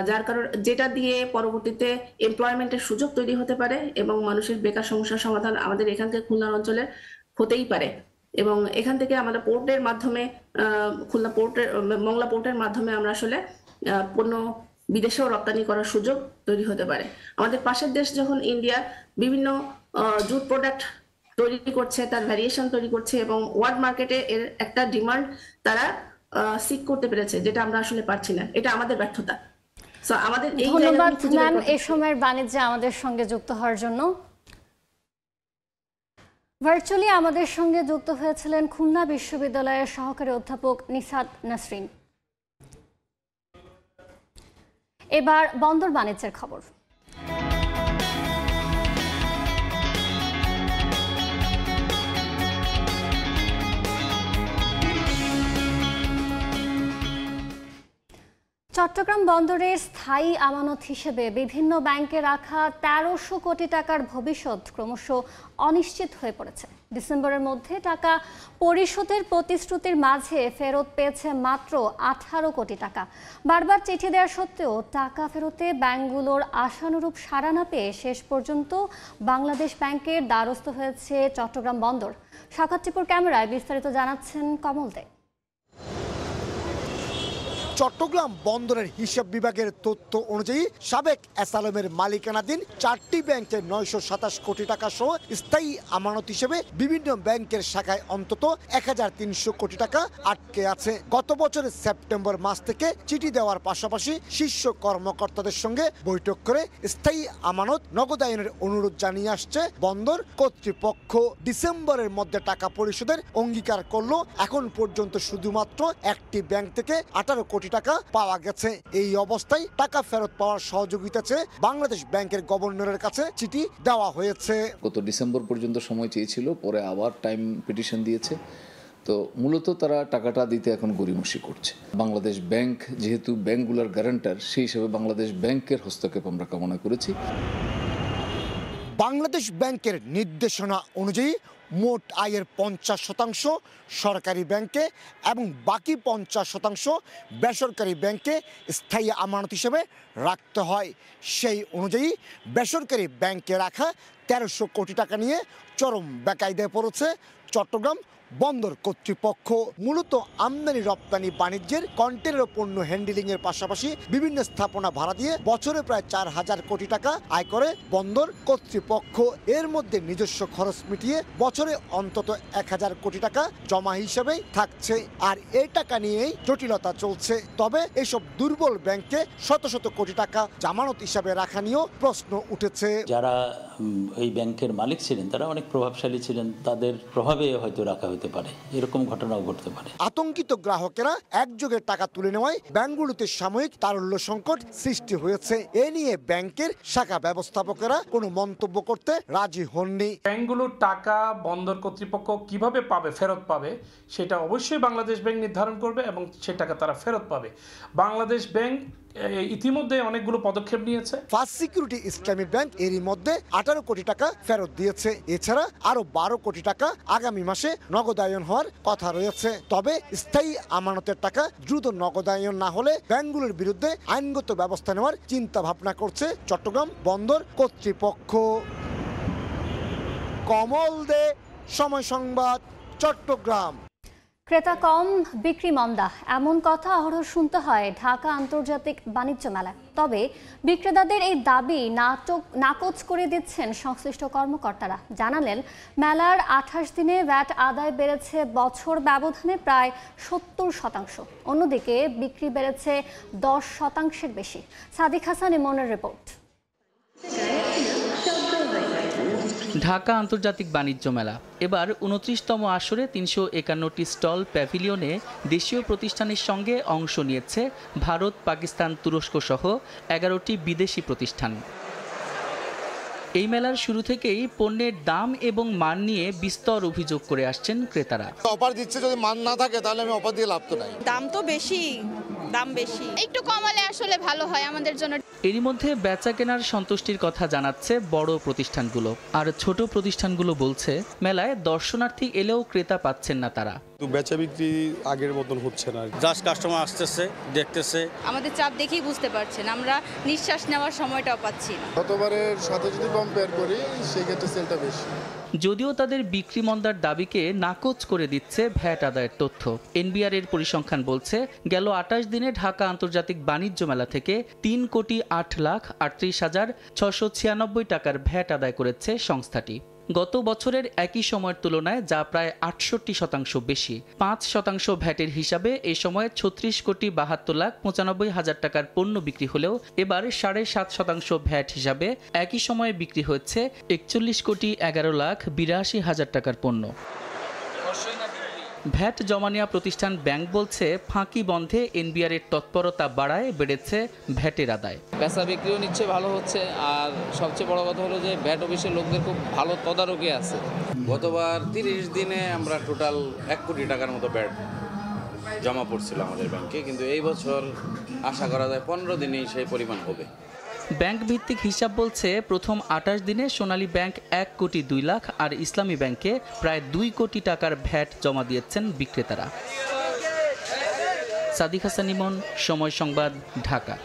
যার কারণ যেটা দিয়ে পরবর্তীতে এমপ্লয়মেন্টের সুযোগ তৈরি হতে পারে এবং মানুষের বেকার সমস্যার সমাধান আমাদের এখান থেকে খুলনা অঞ্চলে হতেই পারে। এবং এখান থেকে আমাদের পোর্টের মাধ্যমে, খুলনা পোর্টের, মংলা পোর্টের মাধ্যমে আমরা আসলে পণ্য বিদেশেও রপ্তানি করার সুযোগ তৈরি হতে পারে। আমাদের পাশের দেশ যখন ইন্ডিয়া বিভিন্ন জুট প্রোডাক্ট তৈরি করছে, তার ভ্যারিয়েশন তৈরি করছে, এবং ওয়ার্ল্ড মার্কেটে এর একটা ডিমান্ড তারা সিক করতে পেরেছে, যেটা আমরা আসলে পারছি না। এটা আমাদের ব্যর্থতা। আমাদের এই ধন্যবাদ ম্যাম এই সময়ের বাণিজ্যে আমাদের সঙ্গে যুক্ত হওয়ার জন্য। ভার্চুয়ালি আমাদের সঙ্গে যুক্ত হয়েছিলেন খুলনা বিশ্ববিদ্যালয়ের সহকারী অধ্যাপক নিসাদ নাসরিন। এবার বন্দর বাণিজ্যের খবর। চট্টগ্রাম বন্দরের স্থায়ী আমানত হিসেবে বিভিন্ন ব্যাংকে রাখা ১৩০০ কোটি টাকার ভবিষ্যৎ ক্রমশ অনিশ্চিত হয়ে পড়েছে। ডিসেম্বরের মধ্যে টাকা পরিশোধের প্রতিশ্রুতির মাঝে ফেরত পেয়েছে মাত্র ১৮ কোটি টাকা। বারবার চিঠি দেওয়া সত্ত্বেও টাকা ফেরতে ব্যাংকগুলোর আশানুরূপ সাড়া না পেয়ে শেষ পর্যন্ত বাংলাদেশ ব্যাংকের দ্বারস্থ হয়েছে চট্টগ্রাম বন্দর। সাক্ষাৎ ক্যামেরায় বিস্তারিত জানাচ্ছেন কমল দে। চট্টগ্রাম বন্দরের হিসাব বিভাগের তথ্য অনুযায়ী সাবেক অ্যাসালমের মালিকানাধীন 4টি ব্যাংকের 927 কোটি টাকা সহ স্থায়ী আমানত হিসেবে বিভিন্ন ব্যাংকের শাখায় অন্তত 1300 কোটি টাকা আটকে আছে। গত বছরের সেপ্টেম্বর মাস থেকে চিঠি দেওয়ার পাশাপাশি শীর্ষ কর্মকর্তাদের সঙ্গে বৈঠক করে স্থায়ী আমানত নগদায়নের অনুরোধ জানিয়ে আসছে বন্দর কর্তৃপক্ষ। ডিসেম্বরের মধ্যে টাকা পরিশোধের অঙ্গীকার করলো। এখন পর্যন্ত শুধুমাত্র একটি ব্যাংক থেকে 18 কোটি টাকা পাওয়া গেছে। এই অবস্থায় টাকা ফেরত পাওয়ার সহযোগিতা চেয়ে বাংলাদেশ ব্যাংকের গভর্নরের কাছে চিঠি দেওয়া হয়েছে। গত ডিসেম্বর পর্যন্ত সময় চেয়েছিল, পরে আবার টাইম পিটিশন দিয়েছে। তো মূলত তারা টাকাটা দিতে এখন গড়িমসি করছে। বাংলাদেশ ব্যাংক যেহেতু ব্যাংকগুলোর গ্যারান্টার, সেই হিসেবে বাংলাদেশ ব্যাংকের হস্তক্ষেপ আমরা কামনা করেছি। বাংলাদেশ ব্যাংকের নির্দেশনা অনুযায়ী মোট আয়ের 50% সরকারি ব্যাংকে এবং বাকি 50% বেসরকারি ব্যাংকে স্থায়ী আমানত হিসেবে রাখতে হয়। সেই অনুযায়ী বেসরকারি ব্যাংকে রাখা 1300 কোটি টাকা নিয়ে চরম বেকায়দায় পড়েছে চট্টগ্রাম বন্দর কর্তৃপক্ষ। মূলত আমদানি রপ্তানি বাণিজ্যের কন্টেনার পণ্য হ্যান্ডেলিং এর পাশাপাশি বিভিন্ন স্থাপনা ভাড়া দিয়ে বছরে প্রায় 4000 কোটি টাকা আয় করে বন্দর কর্তৃপক্ষ। এর মধ্যে নিজস্ব খরচ মিটিয়ে বছরে অন্তত 1000 কোটি টাকা জমা হিসেবেই থাকছে। আর এই টাকা নিয়েই জটিলতা চলছে। তবে এসব দুর্বল ব্যাংকে শত শত কোটি টাকা জামানত হিসাবে রাখা নিয়েও প্রশ্ন উঠেছে। যারা এই ব্যাংকের মালিক ছিলেন তারা অনেক প্রভাবশালী ছিলেন, তাদের প্রভাবে হয়তো রাখা হতে পারে, এরকম ঘটনাও ঘটতে পারে। আতঙ্কিত গ্রাহকেরা একযোগে টাকা তুলে নেওয়ায় ব্যাংকগুলোতে সাময়িক তারল্য সংকট সৃষ্টি হয়েছে। এ নিয়ে ব্যাংকের শাখা ব্যবস্থাপকেরা কোনো মন্তব্য করতে রাজি হননি। ব্যাংকগুলোর টাকা বন্দর কর্তৃপক্ষ কিভাবে পাবে, ফেরত পাবে, সেটা অবশ্যই বাংলাদেশ ব্যাংক নির্ধারণ করবে এবং সে টাকা তারা ফেরত পাবে। বাংলাদেশ ব্যাংক ইতিমধ্যে অনেকগুলো পদক্ষেপ নিয়েছে। ফার্স্ট সিকিউরিটি ইসলামী ব্যাংক এরই মধ্যে 18 কোটি টাকা ফেরত দিয়েছে। এছাড়া আরো 12 কোটি টাকা আগামী মাসে নগদায়ন হওয়ার কথা রয়েছে। তবে স্থায়ী আমানতের টাকা দ্রুত নগদায়ন না হলে ব্যাংকগুলোর বিরুদ্ধে আইনগত ব্যবস্থা নেওয়ার চিন্তা ভাবনা করছে চট্টগ্রাম বন্দর কর্তৃপক্ষ। কমল দে, সময় সংবাদ, চট্টগ্রাম। ক্রেতা কম, বিক্রি মন্দা, এমন কথা অহরহ শুনতে হয় ঢাকা আন্তর্জাতিক বাণিজ্য মেলায়। তবে বিক্রেতাদের এই দাবি নাকচ করে দিচ্ছেন সংশ্লিষ্ট কর্মকর্তারা। জানালেন, মেলার 28 দিনে ভ্যাট আদায় বেড়েছে বছর ব্যবধানে প্রায় 70%। অন্যদিকে বিক্রি বেড়েছে 10%-এর বেশি। সাদিক হাসান ইমনের রিপোর্ট। ঢাকা আন্তর্জাতিক বাণিজ্য মেলা এবার 29তম আসরে 351টি স্টল প্যাভিলিয়নে দেশীয় প্রতিষ্ঠানের সঙ্গে অংশ নিয়েছে ভারত, পাকিস্তান, তুরস্ক সহ 11টি বিদেশি প্রতিষ্ঠান। এই মেলার শুরু থেকেই পণ্যের দাম এবং মান নিয়ে বিস্তর অভিযোগ করে আসছেন ক্রেতারা। অফার দিচ্ছে, যদি মান না থাকে তাহলে আমি অফার দিয়ে লাভ তো নাই। দাম তো বেশি, দাম বেশি, একটু কমালে আসলে ভালো হয় আমাদের জন্য। এরই মধ্যে বেচা কেনার সন্তুষ্টির কথা জানাচ্ছে বড় প্রতিষ্ঠানগুলো। আর ছোট প্রতিষ্ঠানগুলো বলছে, মেলায় দর্শনার্থী এলেও ক্রেতা পাচ্ছেন না তারা। বেচা বিক্রি আগের মতন হচ্ছে না। জাস্ট কাস্টমার আসতেছে, দেখতেছে। আমাদের চাপ দেখেই বুঝতে পারছেন, আমরা নিঃশ্বাস নেওয়ার সময়টাও পাচ্ছি না। গতবারের সাথে যদি কম্পেয়ার করি সেক্ষেত্রে সেলটা বেশি। যদিও তাদের বিক্রি মন্দার দাবিকে নাকচ করে দিচ্ছে ভ্যাট আদায়ের তথ্য। এনবিআর এর পরিসংখ্যান বলছে, গেল 28 দিনে ঢাকা আন্তর্জাতিক বাণিজ্য মেলা থেকে 3,38,38,696 টাকার ভ্যাট আদায় করেছে সংস্থাটি। গত বছরের একই সময়ের তুলনায় যা প্রায় 68% বেশি। 5% ভ্যাটের হিসাবে এ সময় 36,72,95,000 টাকার পণ্য বিক্রি হলেও এবার 7.5% ভ্যাট হিসাবে একই সময়ে বিক্রি হচ্ছে 41,11,82,000 টাকার পণ্য। ভ্যাট জমা নেওয়া প্রতিষ্ঠান ব্যাংক বলছে, ফাঁকি বন্ধে এনবিআর এর তৎপরতা বাড়ায় বেড়েছে ভ্যাটের আদায়। বেচা বিক্রিও নিচ্ছে, ভালো হচ্ছে। আর সবচেয়ে বড় কথা হলো যে ভ্যাট অফিসের লোকদের খুব ভালো তদারকি আছে। গতবার 30 দিনে আমরা টোটাল 1 কোটি টাকার মতো ভ্যাট জমা পড়ছিল আমাদের ব্যাংকে, কিন্তু এই বছর আশা করা যায় 15 দিনেই সেই পরিমাণ হবে। ব্যাংক ভিত্তিক হিসাব বলছে, প্রথম 28 দিনে সোনালী ব্যাংক 1,02,00,000 আর ইসলামী ব্যাংকে প্রায় 2 কোটি টাকার ভ্যাট জমা দিয়েছেন বিক্রেতারা। সাদিক হাসান ইমন, সময় সংবাদ, ঢাকা।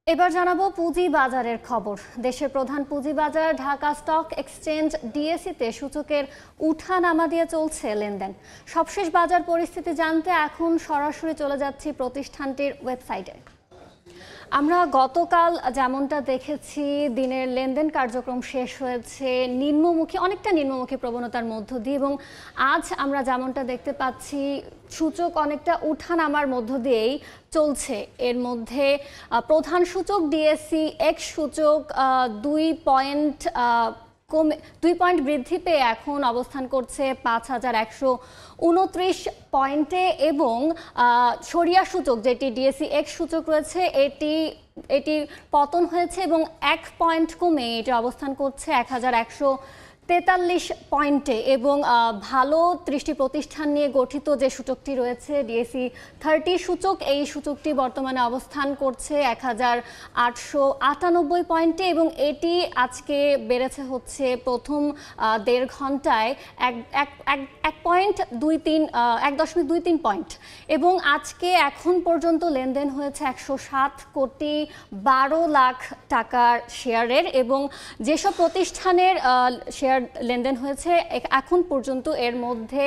এবার জানাবো পুঁজি বাজারের খবর। দেশের প্রধান পুঁজি বাজার ঢাকা স্টক এক্সচেঞ্জ ডিএসইতে সূচকের উঠানামা দিয়ে চলছে লেনদেন। সবশেষ বাজার পরিস্থিতি জানতে এখন সরাসরি চলে যাচ্ছি প্রতিষ্ঠানটির ওয়েবসাইটে। আমরা গতকাল যেমনটা দেখেছি, দিনের লেনদেন কার্যক্রম শেষ হয়েছে অনেকটা নিম্নমুখী প্রবণতার মধ্য দিয়ে, এবং আজ আমরা যেমনটা দেখতে পাচ্ছি সূচক অনেকটা উঠানামার মধ্য দিয়েই চলছে। এর মধ্যে প্রধান সূচক ডিএসই এক্স সূচক 2 পয়েন্ট বৃদ্ধি পেয়ে এখন অবস্থান করছে 5,129 পয়েন্টে, এবং সরিয়া সূচক যেটি ডিএসই এক্স সূচক রয়েছে এটি পতন হয়েছে এবং 1 পয়েন্ট কমে এটি অবস্থান করছে 43 পয়েন্টে এবং ভালো 30টি প্রতিষ্ঠান নিয়ে গঠিত যে সূচকটি রয়েছে ডিএসই 30 সূচক, এই সূচকটি বর্তমানে অবস্থান করছে 1898 পয়েন্টে এবং এটি আজকে বেড়েছে হচ্ছে প্রথম 1.5 ঘন্টায় 1.23 পয়েন্ট এবং আজকে এখন পর্যন্ত লেনদেন হয়েছে 107 কোটি 12 লাখ টাকার শেয়ারের এবং যেসব প্রতিষ্ঠানের শেয়ার লেনদেন হয়েছে এখন পর্যন্ত এর মধ্যে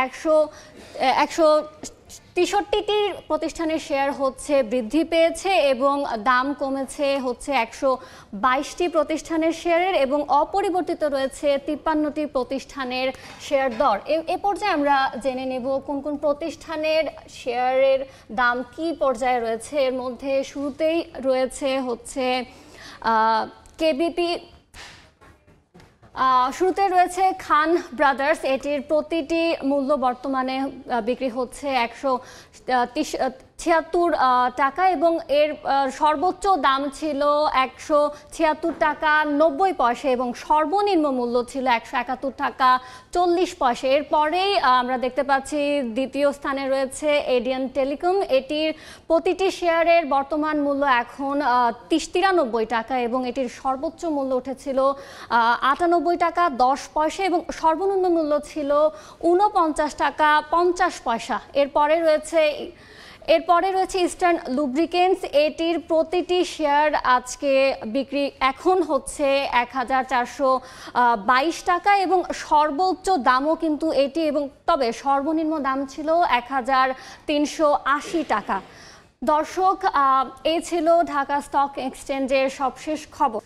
163টি প্রতিষ্ঠানের শেয়ার হচ্ছে বৃদ্ধি পেয়েছে এবং দাম কমেছে হচ্ছে 122টি প্রতিষ্ঠানের শেয়ারের এবং অপরিবর্তিত রয়েছে 53টি প্রতিষ্ঠানের শেয়ার দর। এ পর্যায়ে আমরা জেনে নেব কোন কোন প্রতিষ্ঠানের শেয়ারের দাম কি পর্যায়ে রয়েছে। এর মধ্যে শুরুতেই রয়েছে হচ্ছে কেবিপি, শুরুতে রয়েছে খান ব্রাদার্স, এটির প্রতিটি মূল্য বর্তমানে বিক্রি হচ্ছে 176 টাকা এবং এর সর্বোচ্চ দাম ছিল 176 টাকা 90 পয়সা এবং সর্বনিম্ন মূল্য ছিল 171 টাকা 40 পয়সা। এরপরেই আমরা দেখতে পাচ্ছি দ্বিতীয় স্থানে রয়েছে এডিয়ান টেলিকম, এটির প্রতিটি শেয়ারের বর্তমান মূল্য এখন 93 টাকা এবং এটির সর্বোচ্চ মূল্য উঠেছিল 98 টাকা 10 পয়সা এবং সর্বনিম্ন মূল্য ছিল 49 টাকা 50 পয়সা। এরপরে রয়েছে ইস্টার্ন লুব্রিকেন্টস, এটির প্রতিটি শেয়ার আজকে বিক্রি এখন হচ্ছে 1422 টাকা এবং সর্বোচ্চ দামও কিন্তু এটি এবং তবে সর্বনিম্ন দাম ছিল 1380 টাকা। দর্শক, এই ছিল ঢাকা স্টক এক্সচেঞ্জের সবশেষ খবর।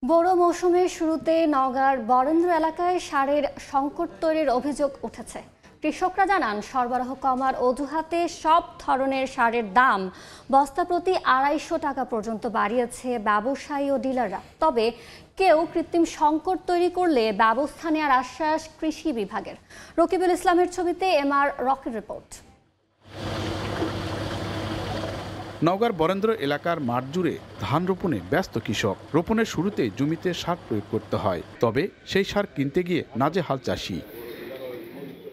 বড় মৌসুমের শুরুতে নওগাঁর বরেন্দ্র এলাকায় সারের সংকট তৈরির অভিযোগ উঠেছে। কৃষকরা জানান সরবরাহ কমার অজুহাতে সব ধরনের সারের দাম বস্তা প্রতি 250 টাকা পর্যন্ত বাড়িয়েছে ব্যবসায়ী ও ডিলাররা। তবে কেউ কৃত্রিম সংকট তৈরি করলে ব্যবস্থা নেওয়ার আশ্বাস কৃষি বিভাগের। রকিবুল ইসলামের ছবিতে MR রকির রিপোর্ট। নওগাঁর বরেন্দ্র এলাকার মাঠ জুড়ে ধান রোপণে ব্যস্ত কৃষক। রোপণের শুরুতে জমিতে সার প্রয়োগ করতে হয়, তবে সেই সার কিনতে গিয়ে নাজেহাল চাষি।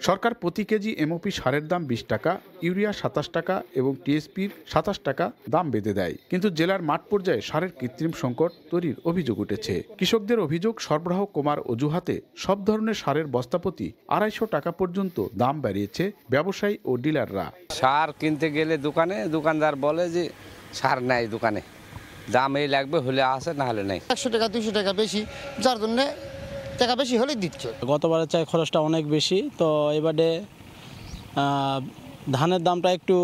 সরকার প্রতি কেজি এমওপি সারের দাম 20 টাকা, ইউরিয়া 27 টাকা এবং টিএসপির 27 টাকা দাম বেঁধে দেয়, কিন্তু জেলার মাঠ পর্যায়ে সারের কৃত্রিম সংকট তৈরির অভিযোগ উঠেছে। কৃষকদের অভিযোগ সরবরাহ কমার অজুহাতে সব ধরনের সারের বস্তাপ্রতি 250 টাকা পর্যন্ত দাম বাড়িয়েছে ব্যবসায়ী ও ডিলাররা। সার কিনতে গেলে দোকানদার বলে যে সার নাই দোকানে, দাম এই লাগবে, হলে আসে না হলে নাই। 100 টাকা 200 টাকা বেশি, যার জন্য টাকা বেশি হলেই দিচ্ছে। গতবারের চাই খরচটা অনেক বেশি, তো এবারে ধানের দামটা একটু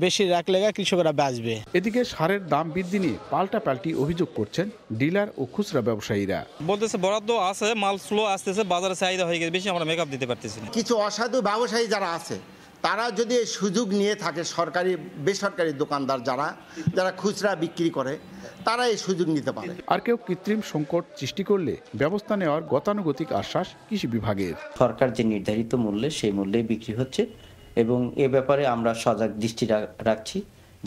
বেশি রাখলে কৃষকরা বাঁচবে। এদিকে সারের দাম বৃদ্ধি নিয়ে পাল্টাপাল্টি অভিযোগ করছেন ডিলার ও খুচরা ব্যবসায়ীরা। বলতেছে বরাদ্দ আছে, মাল স্লো আসতেছে, বাজারে চাহিদা হয়ে গেছে বেশি, আমরা মেকআপ দিতে পারতেছি না। কিছু অসাধু ব্যবসায়ী যারা আছে তারা যদি এই সুযোগ নিয়ে থাকে, সরকারি বেসরকারি দোকানদার যারা খুচরা বিক্রি করে তারা এই সুযোগ নিতে পারে। আর কেউ কৃত্রিম সংকট সৃষ্টি করলে ব্যবস্থা নেওয়ার গতানুগতিক আশ্বাস কৃষি বিভাগের। সরকার যে নির্ধারিত মূল্যে সেই মূল্যে বিক্রি হচ্ছে এবং এ ব্যাপারে আমরা সজাগ দৃষ্টি রাখছি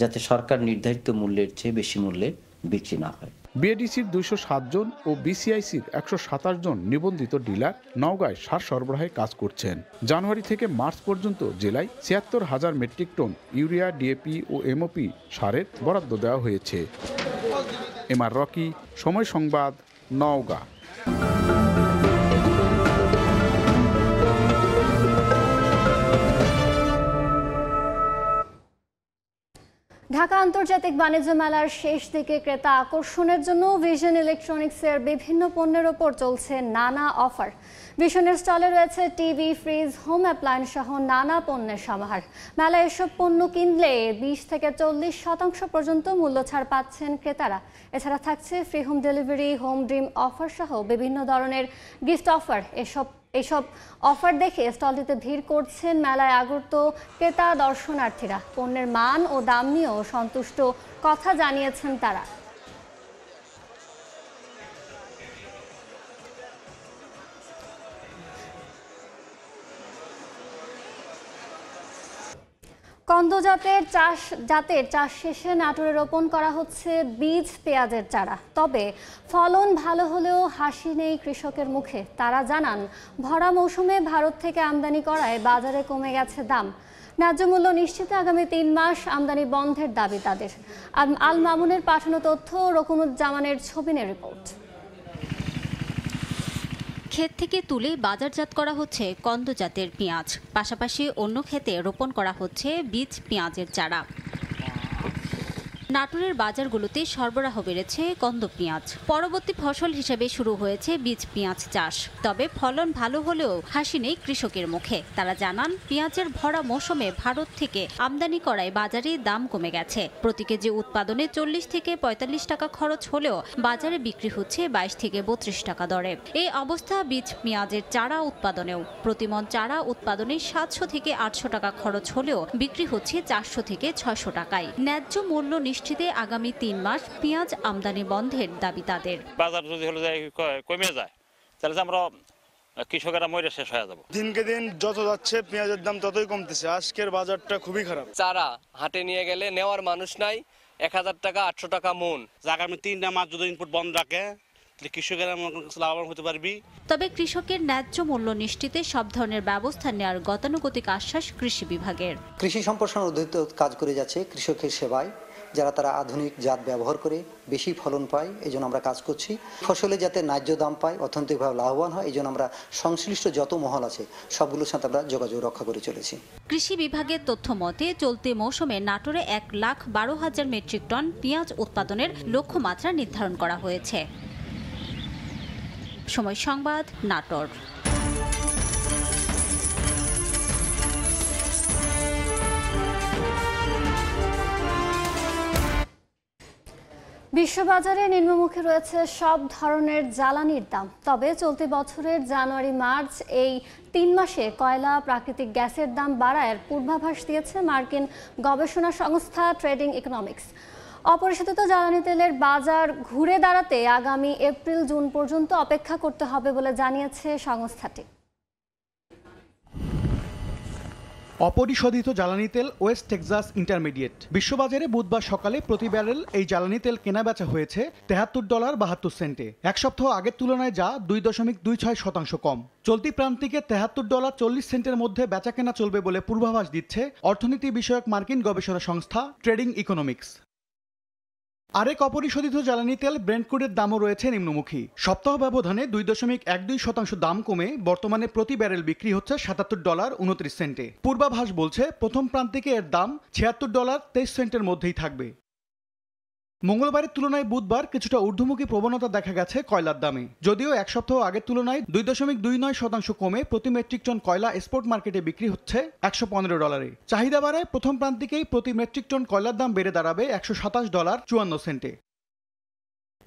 যাতে সরকার নির্ধারিত মূল্যের চেয়ে বেশি মূল্যে বিক্রি না হয়। বিএডিসির 207 জন ও বিসিআইসির 127 জন নিবন্ধিত ডিলার নওগাঁয় সার সরবরাহে কাজ করছেন। জানুয়ারি থেকে মার্চ পর্যন্ত জেলায় 76,000 মেট্রিক টন ইউরিয়া, ডিএপি ও এমওপি সারের বরাদ্দ দেওয়া হয়েছে। MR রকি, সময় সংবাদ, নওগাঁ। ঢাকা আন্তর্জাতিক বাণিজ্য মেলার শেষ দিকে ক্রেতা আকর্ষণের জন্য ভিশন ইলেকট্রনিক্সের বিভিন্ন পণ্যের ওপর চলছে নানা অফার। ভিশনের স্টলে রয়েছে টিভি, ফ্রিজ, হোম অ্যাপ্লায়েন্স সহ নানা পণ্যের সমাহার। মেলায় এসব পণ্য কিনলে 20 থেকে 40% পর্যন্ত মূল্য ছাড় পাচ্ছেন ক্রেতারা। এছাড়া থাকছে free home delivery, home dream offer সহ বিভিন্ন ধরনের গিফট অফার। এসব অফার দেখে স্টলটিতে ভিড় করছেন মেলায় আগত ক্রেতা দর্শনার্থীরা। পণ্যের মান ও দাম নিয়েও সন্তুষ্ট কথা জানিয়েছেন তারা। জাতের চাষ শেষে নাটোরে রোপণ করা হচ্ছে বীজ পেঁয়াজের চারা। তবে ফলন ভালো হলেও হাসি নেই কৃষকের মুখে। তারা জানান, ভরা মৌসুমে ভারত থেকে আমদানি করায় বাজারে কমে গেছে দাম। ন্যায্য মূল্য নিশ্চিতে আগামী 3 মাস আমদানি বন্ধের দাবি তাদের। আল মামুনের পাঠানো তথ্য, রকুনুজ্জামানের ছবিনের রিপোর্ট। ক্ষেত থেকে তুলে বাজারজাত করা হচ্ছে কন্দ জাতের পেঁয়াজ, পাশাপাশি অন্য ক্ষেতে রোপণ করা হচ্ছে বীজ পেঁয়াজের চারা। নাটোরের বাজারগুলোতে সরবরাহ বেড়েছে কন্দ পেঁয়াজ। পরবর্তী ফসল হিসেবে শুরু হয়েছে বীজ পেঁয়াজ চাষ। তবে ফলন ভালো হলেও হাসি নেই কৃষকের মুখে। তারা জানান, পেঁয়াজের ভরা মৌসুমে ভারত থেকে আমদানি করায় বাজারে দাম কমে গেছে। প্রতি কেজি উৎপাদনে 40 থেকে 45 টাকা খরচ হলেও বাজারে বিক্রি হচ্ছে 22 থেকে 32 টাকা দরে। এই অবস্থা বীজ পেঁয়াজের চারা উৎপাদনেও। প্রতিমন চারা উৎপাদনে 700 থেকে 800 টাকা খরচ হলেও বিক্রি হচ্ছে 400 থেকে 600 টাকায়। ন্যায্য মূল্য নিশ্চিতে আগামী 3 মাস পেঁয়াজ আমদানি বন্ধের দাবি তাদের। বাজার যদি হলে কমে যায় তাহলে আমরা কৃষকেরা মরে শেষ হয়ে যাব। দিনকে দিন যত যাচ্ছে পেঁয়াজের দাম ততই কমতেছে। আজকের বাজারটা খুবই খারাপ। চারা হাটে নিয়ে গেলে নেওয়ার মানুষ নাই। 1000 টাকা 800 টাকা মন। আগামী 3 মাস যদি ইনপুট বন্ধ রাখে কৃষকেরা লাভবান হতে পারবি। তবে কৃষকের ন্যায্য মূল্য নিশ্চিতে সব ধরনের ব্যবস্থা নেওয়ার গতানুগতিক আশ্বাস কৃষি বিভাগের। কৃষি সম্প্রসারণ অধিদপ্তর কাজ করে যাচ্ছে কৃষকের সেবায়, যারা তারা আধুনিক জাত ব্যবহার করে বেশি ফলন পায়, এই জন্য আমরা কাজ করছি। ফসলে যাতে ন্যায্য দাম পায়, অর্থনৈতিকভাবে লাভবান হয়, এই জন্য আমরা সংশ্লিষ্ট যত মহল আছে সবগুলোর সাথে আমরা যোগাযোগ রক্ষা করে চলেছি। কৃষি বিভাগের তথ্য মতে চলতি মৌসুমে নাটোরে 1,12,000 মেট্রিক টন পেঁয়াজ উৎপাদনের লক্ষ্যমাত্রা নির্ধারণ করা হয়েছে। সময় সংবাদ, নাটোর। বিশ্ববাজারে নিম্নমুখী রয়েছে সব ধরনের জ্বালানির দাম। তবে চলতি বছরের জানুয়ারি-মার্চ এই 3 মাসে কয়লা, প্রাকৃতিক গ্যাসের দাম বাড়ার পূর্বাভাস দিয়েছে মার্কিন গবেষণা সংস্থা ট্রেডিং ইকোনমিক্স। অপরিশোধিত জ্বালানি তেলের বাজার ঘুরে দাঁড়াতে আগামী এপ্রিল-জুন পর্যন্ত অপেক্ষা করতে হবে বলে জানিয়েছে সংস্থাটি। অপরিশোধিত জ্বালানি তেল ওয়েস্ট টেক্সাস ইন্টারমিডিয়েট বিশ্ববাজারে বুধবার সকালে প্রতি ব্যারেল এই জ্বালানি তেল কেনাবেচা হয়েছে $73.72। এক সপ্তাহ আগের তুলনায় যা 2.26% কম। চলতি প্রান্তিকে $73.40 মধ্যে বেচাকেনা চলবে বলে পূর্বাভাস দিচ্ছে অর্থনীতি বিষয়ক মার্কিন গবেষণা সংস্থা ট্রেডিং ইকোনমিক্স। আরেক অপরিশোধিত জ্বালানি তেল ব্রেন্ট ক্রুডের দামও রয়েছে নিম্নমুখী। সপ্তাহ ব্যবধানে 2.12% দাম কমে বর্তমানে প্রতি ব্যারেল বিক্রি হচ্ছে $77.29। পূর্বাভাস বলছে প্রথম প্রান্তিকে এর দাম $76.23 মধ্যেই থাকবে। মঙ্গলবারের তুলনায় বুধবার কিছুটা ঊর্ধ্বমুখী প্রবণতা দেখা গেছে কয়লার দামে। যদিও এক সপ্তাহ আগের তুলনায় 2.29% কমে প্রতি মেট্রিক টন কয়লা স্পট মার্কেটে বিক্রি হচ্ছে $115। চাহিদা বাড়ায় প্রথম প্রান্তিকেই প্রতি মেট্রিক টন কয়লার দাম বেড়ে দাঁড়াবে $127.54।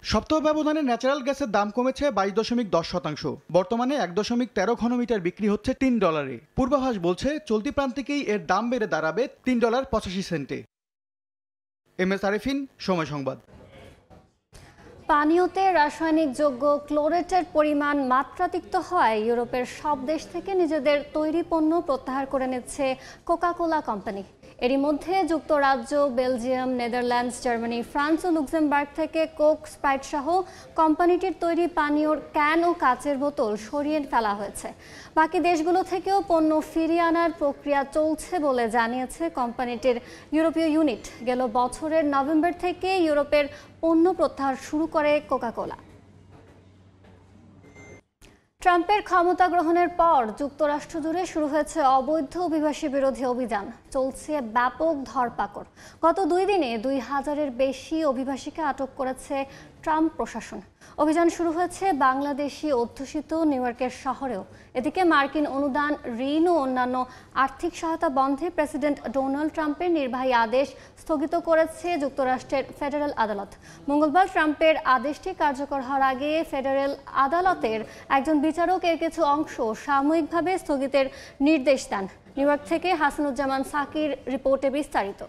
সপ্তাহ ব্যবধানে ন্যাচারাল গ্যাসের দাম কমেছে 22.10%। বর্তমানে 1.13 ঘনমিটার বিক্রি হচ্ছে $3। পূর্বাভাস বলছে চলতি প্রান্তিকেই এর দাম বেড়ে দাঁড়াবে $3.85। MS আরিফিন, সময় সংবাদ। পানীয়তে রাসায়নিক যৌগ ক্লোরেটের পরিমাণ মাত্রাতিরিক্ত হওয়ায় ইউরোপের সব দেশ থেকে নিজেদের তৈরি পণ্য প্রত্যাহার করে নিচ্ছে কোকা-কোলা কোম্পানি। এরই মধ্যে যুক্তরাজ্য, বেলজিয়াম, নেদারল্যান্ডস, জার্মানি, ফ্রান্স ও লুক্সেমবার্গ থেকে কোক, স্প্রাইট সহ কোম্পানিটির তৈরি পানীয়র ক্যান ও কাচের বোতল সরিয়ে ফেলা হয়েছে। বাকি দেশগুলো থেকেও পণ্য ফিরিয়ে আনার প্রক্রিয়া চলছে বলে জানিয়েছে কোম্পানিটির ইউরোপীয় ইউনিট। গেল বছরের নভেম্বর থেকে ইউরোপের পণ্য প্রত্যাহার শুরু করে কোকা-কোলা। ট্রাম্পের ক্ষমতা গ্রহণের পর যুক্তরাষ্ট্র জুড়ে শুরু হয়েছে অবৈধ অভিবাসী বিরোধী অভিযান। চলছে ব্যাপক ধরপাকড়। গত 2 দিনে 2000-এর বেশি অভিবাসীকে আটক করেছে ট্রাম্প প্রশাসন। অভিযান শুরু হয়েছে বাংলাদেশি অধ্যুষিত নিউ ইয়র্কের শহরেও। এদিকে মার্কিন অনুদান, ঋণ ও অন্যান্য আর্থিক সহায়তা বন্ধে প্রেসিডেন্ট ডোনাল্ড ট্রাম্পের নির্বাহী আদেশ স্থগিত করেছে যুক্তরাষ্ট্রের ফেডারেল আদালত। মঙ্গলবার ট্রাম্পের আদেশটি কার্যকর হওয়ার আগে ফেডারেল আদালতের একজন বিচারক এর কিছু অংশ সাময়িকভাবে স্থগিতের নির্দেশ দেন। নিউ ইয়র্ক থেকে হাসানুজ্জামান সাকির রিপোর্টে বিস্তারিত।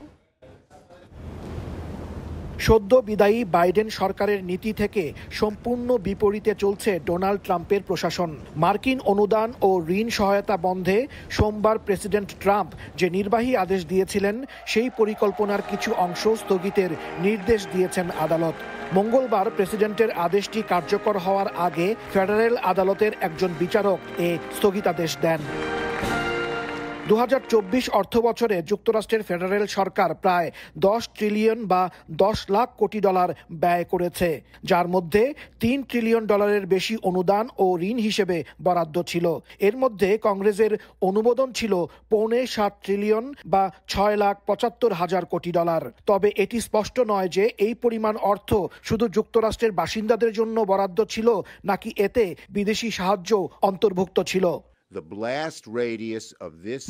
সদ্য বিদায়ী বাইডেন সরকারের নীতি থেকে সম্পূর্ণ বিপরীতে চলছে ডোনাল্ড ট্রাম্পের প্রশাসন। মার্কিন অনুদান ও ঋণ সহায়তা বন্ধে সোমবার প্রেসিডেন্ট ট্রাম্প যে নির্বাহী আদেশ দিয়েছিলেন সেই পরিকল্পনার কিছু অংশ স্থগিতের নির্দেশ দিয়েছেন আদালত। মঙ্গলবার প্রেসিডেন্টের আদেশটি কার্যকর হওয়ার আগে ফেডারেল আদালতের একজন বিচারক এ স্থগিতাদেশ দেন। 2024 অর্থবছরে যুক্তরাষ্ট্রের ফেডারেল সরকার প্রায় 10 ট্রিলিয়ন বা 10 লাখ কোটি ডলার ব্যয় করেছে, যার মধ্যে 3 ট্রিলিয়ন ডলারের বেশি অনুদান ও ঋণ হিসেবে বরাদ্দ ছিল। এর মধ্যে কংগ্রেসের অনুমোদন ছিল 6.25 ট্রিলিয়ন বা 6,75,000 কোটি ডলার। তবে এটি স্পষ্ট নয় যে এই পরিমাণ অর্থ শুধু যুক্তরাষ্ট্রের বাসিন্দাদের জন্য বরাদ্দ ছিল নাকি এতে বিদেশি সাহায্য অন্তর্ভুক্ত ছিল।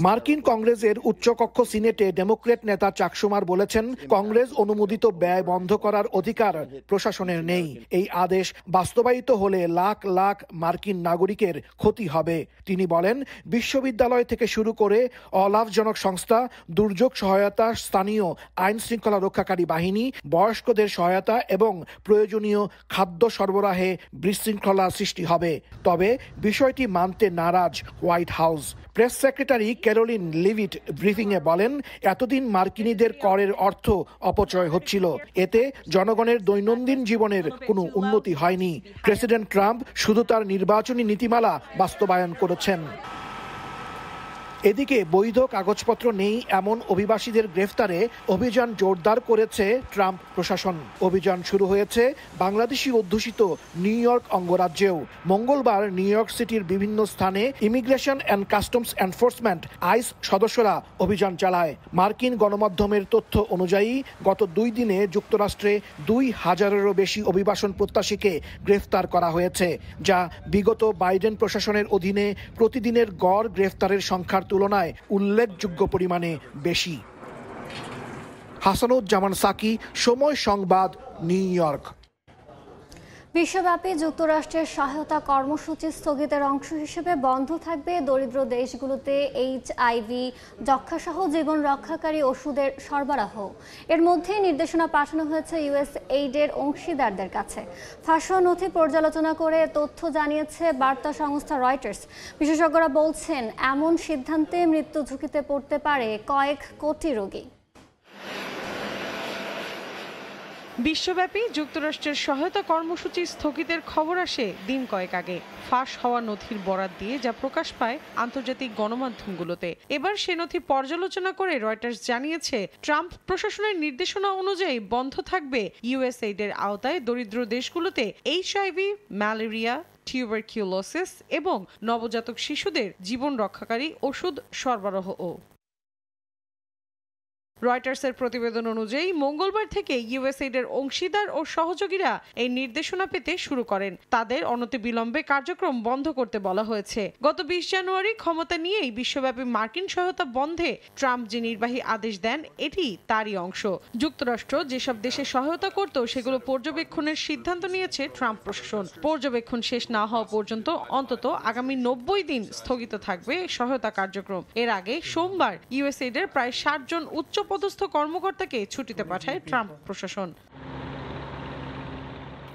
মার্কিন কংগ্রেসের উচ্চকক্ষ সিনেটে ডেমোক্র্যাট নেতা চাক শুমার বলেছেন, কংগ্রেস অনুমোদিত ব্যয় বন্ধ করার অধিকার প্রশাসনের নেই। এই আদেশ বাস্তবায়িত হলে লাখ লাখ মার্কিন নাগরিকের ক্ষতি হবে। তিনি বলেন, বিশ্ববিদ্যালয় থেকে শুরু করে অলাভজনক সংস্থা, দুর্যোগ সহায়তা, স্থানীয় আইন শৃঙ্খলা রক্ষাকারী বাহিনী, বয়স্কদের সহায়তা এবং প্রয়োজনীয় খাদ্য সরবরাহে বিশৃঙ্খলা সৃষ্টি হবে। তবে বিষয়টি মানতে নারাজ white house. Press secretary Karoline Leavitt ব্রিফিংয়ে বলেন, এতদিন মার্কিনীদের করের অর্থ অপচয় হচ্ছিল, এতে জনগণের দৈনন্দিন জীবনের কোনো উন্নতি হয়নি। প্রেসিডেন্ট ট্রাম্প শুধু তার নির্বাচনী নীতিমালা বাস্তবায়ন করেছেন। এদিকে বৈধ কাগজপত্র নেই এমন অভিবাসীদের গ্রেফতারে অভিযান জোরদার করেছে ট্রাম্প প্রশাসন। অভিযান শুরু হয়েছে বাংলাদেশি অধ্যুষিত নিউ ইয়র্ক অঙ্গরাজ্যেও। মঙ্গলবার নিউ ইয়র্ক সিটির বিভিন্ন স্থানে immigration and customs enforcement ICE সদস্যরা অভিযান চালায়। মার্কিন গণমাধ্যমের তথ্য অনুযায়ী গত 2 দিনে যুক্তরাষ্ট্রে 2,000-এরও বেশি অভিবাসন প্রত্যাশীকে গ্রেফতার করা হয়েছে, যা বিগত বাইডেন প্রশাসনের অধীনে প্রতিদিনের গড় গ্রেফতারের সংখ্যার তুলনায় উল্লেখযোগ্য পরিমাণে বেশি। হাসানুজ্জামান সাকি, সময় সংবাদ, নিউ ইয়র্ক। বিশ্বব্যাপী যুক্তরাষ্ট্রের সহায়তা কর্মসূচি স্থগিতের অংশ হিসেবে বন্ধ থাকবে দরিদ্র দেশগুলোতে HIV, যক্ষ্মাসহ জীবন রক্ষাকারী ওষুধের সরবরাহ। এর মধ্যে নির্দেশনা পাঠানো হয়েছে USAID-এর অংশীদারদের কাছে। ফাঁস নথি পর্যালোচনা করে তথ্য জানিয়েছে বার্তা সংস্থা রয়টার্স। বিশেষজ্ঞরা বলছেন, এমন সিদ্ধান্তে মৃত্যু ঝুঁকিতে পড়তে পারে কয়েক কোটি রোগী। বিশ্বব্যাপী যুক্তরাষ্ট্রের সহায়তা কর্মসূচি স্থগিতের খবর আসে দিন কয়েক আগে। ফাঁস হওয়া নথির বরাত দিয়ে যা প্রকাশ পায় আন্তর্জাতিক গণমাধ্যমগুলোতে। এবার সে নথি পর্যালোচনা করে রয়টার্স জানিয়েছে, ট্রাম্প প্রশাসনের নির্দেশনা অনুযায়ী বন্ধ থাকবে USAID-এর আওতায় দরিদ্র দেশগুলোতে HIV, ম্যালেরিয়া, টিউবারকিউলোসিস এবং নবজাতক শিশুদের জীবন রক্ষাকারী ওষুধ সরবরাহও। রয়টার্সের প্রতিবেদন অনুযায়ী মঙ্গলবার থেকে USAID-এর অংশীদার ও সহযোগীরা এই নির্দেশনা পেতে শুরু করেন। তাদের অনতিবিলম্বে কার্যক্রম বন্ধ করতে বলা হয়েছে। গত 20 জানুয়ারি ক্ষমতা নিয়েই বিশ্বব্যাপী মার্কিন সহায়তা বন্ধে ট্রাম্প যে নির্বাহী আদেশ দেন, এটি তারই অংশ। যুক্তরাষ্ট্র যেসব দেশে সহায়তা করত সেগুলো পর্যবেক্ষণের সিদ্ধান্ত নিয়েছে ট্রাম্প প্রশাসন। পর্যবেক্ষণ শেষ না হওয়া পর্যন্ত অন্তত আগামী 90 দিন স্থগিত থাকবে সহায়তা কার্যক্রম। এর আগে সোমবার USAID-এর প্রায় 60 জন উচ্চ পদস্থ কর্মকর্তাকে ছুটিতে পাঠায় ট্রাম্প প্রশাসন।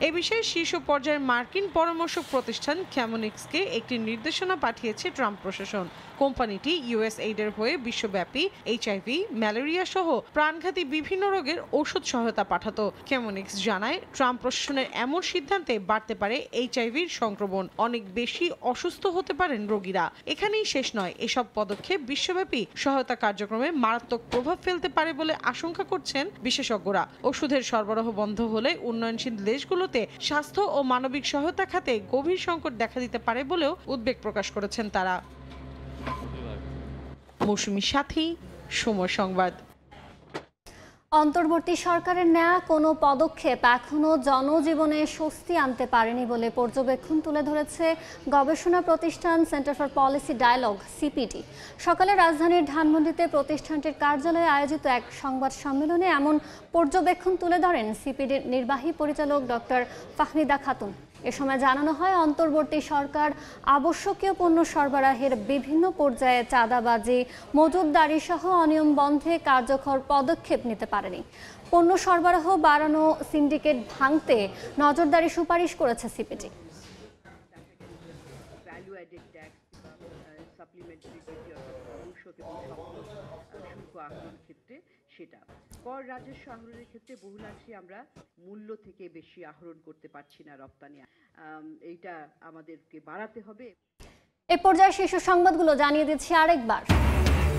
এ বিষয়ে শীর্ষ পর্যায়ের মার্কিন পরামর্শক প্রতিষ্ঠান ক্যামোনিক্সকে একটি নির্দেশনা পাঠিয়েছে ট্রাম্প প্রশাসন। কোম্পানিটি USAID-এর হয়ে বিশ্বব্যাপী HIV, ম্যালেরিয়া সহ প্রাণঘাতী বিভিন্ন রোগের ঔষধ সহায়তা পাঠাতো। ক্যামোনিক্স জানায়, ট্রাম্প প্রশাসনের এমন সিদ্ধান্তে বাড়তে পারে HIV-র সংক্রমণ। অনেক বেশি অসুস্থ হতে পারেন রোগীরা। এখানেই শেষ নয়, এসব পদক্ষেপ বিশ্বব্যাপী সহায়তা কার্যক্রমে মারাত্মক প্রভাব ফেলতে পারে বলে আশঙ্কা করছেন বিশেষজ্ঞরা। ওষুধের সরবরাহ বন্ধ হলে উন্নয়নশীল দেশগুলোতে স্বাস্থ্য ও মানবিক সহায়তা খাতে গভীর সংকট দেখা দিতে পারে বলেও উদ্বেগ প্রকাশ করেছেন তারা। মৌসুমী সাথী, সময় সংবাদ। অন্তর্বর্তী সরকারের নেওয়া কোনো পদক্ষেপ এখনো জনজীবনে স্বস্তি আনতে পারেনি বলে পর্যবেক্ষণ তুলে ধরেছে গবেষণা প্রতিষ্ঠান centre for policy dialogue CPD। সকালে রাজধানীর ধানমন্ডিতে প্রতিষ্ঠানটির কার্যালয়ে আয়োজিত এক সংবাদ সম্মেলনে এমন পর্যবেক্ষণ তুলে ধরেন CPD-র নির্বাহী পরিচালক ডক্টর ফাহমিদা খাতুন। এ সময় জানানো হয় অন্তর্বর্তী সরকার আবশ্যকীয় পণ্য সরবরাহের বিভিন্ন পর্যায়ে চাঁদাবাজি, মজুতদারি সহ অনিয়ম বন্ধে কার্যকর পদক্ষেপ নিতে পারেনি। পণ্য সরবরাহ বাড়ানো, সিন্ডিকেট ভাঙতে নজরদারি সুপারিশ করেছে সিপিডি। সেটা কর রাজস্ব আহরণের ক্ষেত্রে বহুলাংশে আমরা মূল্য থেকে বেশি আহরণ করতে পারছি না রপ্তানি, এইটা আমাদেরকে বাড়াতে হবে। এ পর্যায়ে শীর্ষ সংবাদগুলো জানিয়ে দিচ্ছি আরেকবার।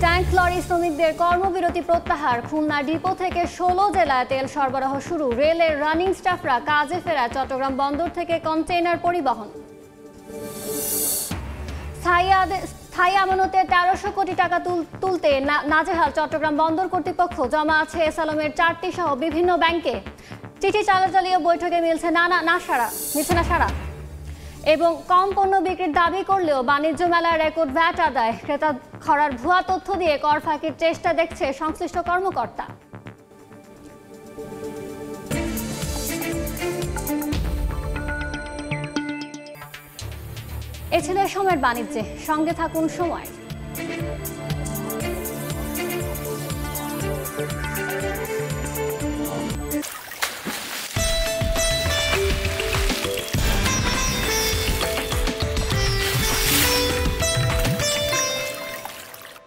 ট্যাঙ্ক লরি শ্রমিকদের কর্মবিরতি প্রত্যাহার, খুলনা ডিপো থেকে 16 জেলায় তেল সরবরাহ শুরু, রেলের রানিং স্টাফরা কাজে ফেরা, চট্টগ্রাম বন্দর থেকে কন্টেইনার পরিবহন। স্থায়ী আমানতে 1300 কোটি টাকা তুলতে নাজেহাল চট্টগ্রাম বন্দর কর্তৃপক্ষ, জমা আছে এসালমের 4টি সহ বিভিন্ন ব্যাংকে। চিঠি চালাচালিও বৈঠকে মিলছে না সাড়া। এবং কম পণ্য বিক্রির দাবি করলেও বাণিজ্য মেলার রেকর্ড ভ্যাট আদায়, ক্রেতা খরার ভুয়া তথ্য দিয়ে কর ফাঁকির চেষ্টা দেখছে সংশ্লিষ্ট কর্মকর্তা। এ ছিল সময়ের বাণিজ্যে, সঙ্গে থাকুন সময়।